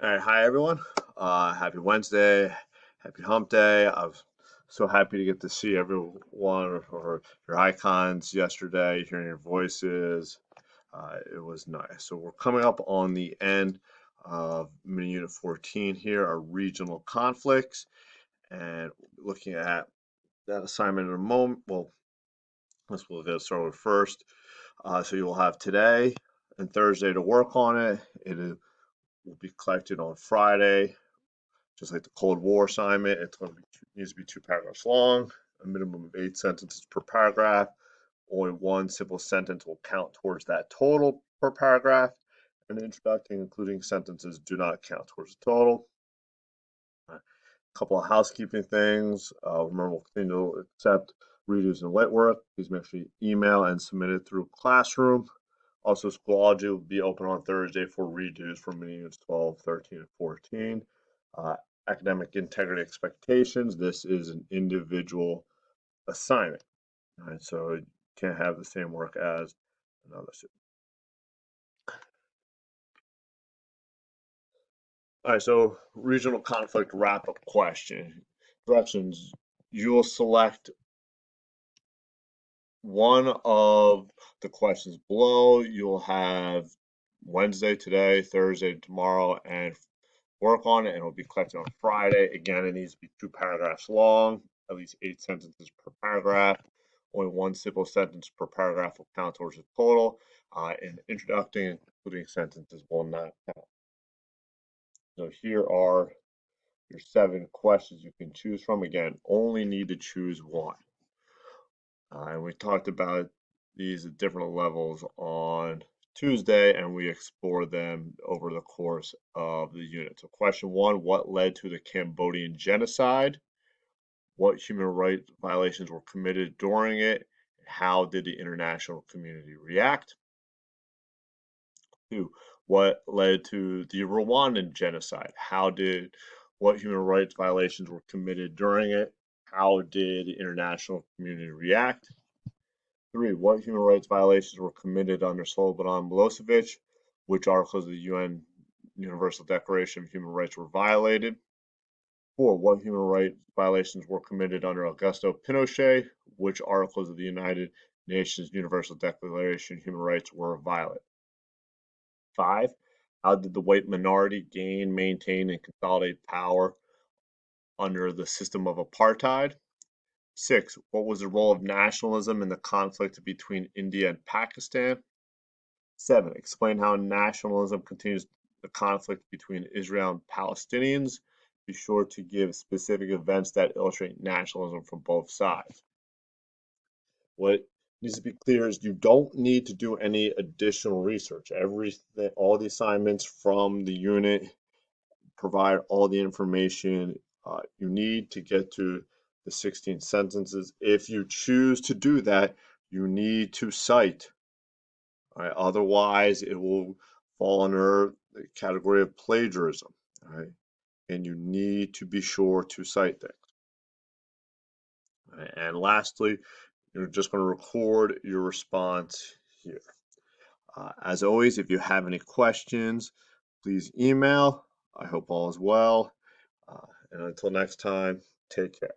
All right, hi everyone. Happy Wednesday, happy Hump Day. I was so happy to get to see everyone or your icons yesterday, hearing your voices. It was nice. So we're coming up on the end of mini unit 14 here, our regional conflicts, and looking at that assignment in a moment. Well, we'll get started with first. So you will have today and Thursday to work on it. Will be collected on Friday. Just like the Cold War assignment, it's going to be needs to be 2 paragraphs long, a minimum of 8 sentences per paragraph. Only one simple sentence will count towards that total per paragraph, and introducing including sentences do not count towards the total. A couple of housekeeping things. Remember, we'll continue to accept redos and late work. Please make sure you email and submit it through Classroom. Also, Schoology will be open on Thursday for redos for mini units 12, 13, and 14. Academic integrity expectations. This is an individual assignment. All right, so you can't have the same work as another student. All right, so regional conflict wrap-up question. Directions. You will select one of the questions below. You'll have Wednesday today, Thursday tomorrow, and work on it, and it'll be collected on Friday. Again, it needs to be 2 paragraphs long, at least 8 sentences per paragraph. Only one simple sentence per paragraph will count towards the total, and introducing and concluding sentences will not count. So here are your 7 questions you can choose from. Again, only need to choose one. And we talked about these at different levels on Tuesday, and we explored them over the course of the unit. So question 1, what led to the Cambodian genocide? What human rights violations were committed during it? How did the international community react? 2, what led to the Rwandan genocide? What human rights violations were committed during it? How did the international community react? 3, what human rights violations were committed under Slobodan Milosevic? Which articles of the UN Universal Declaration of Human Rights were violated? 4, what human rights violations were committed under Augusto Pinochet? Which articles of the United Nations Universal Declaration of Human Rights were violated? 5, how did the white minority gain, maintain, and consolidate power under the system of apartheid? 6, what was the role of nationalism in the conflict between India and Pakistan? 7, explain how nationalism continues the conflict between Israel and Palestinians. Be sure to give specific events that illustrate nationalism from both sides. What needs to be clear is you don't need to do any additional research. All the assignments from the unit provide all the information you need to get to the 16 sentences. If you choose to do that, you need to cite. All right, otherwise, it will fall under the category of plagiarism. All right, and you need to be sure to cite things. All right, and lastly, you're just going to record your response here. As always, if you have any questions, please email. I hope all is well. And until next time, take care.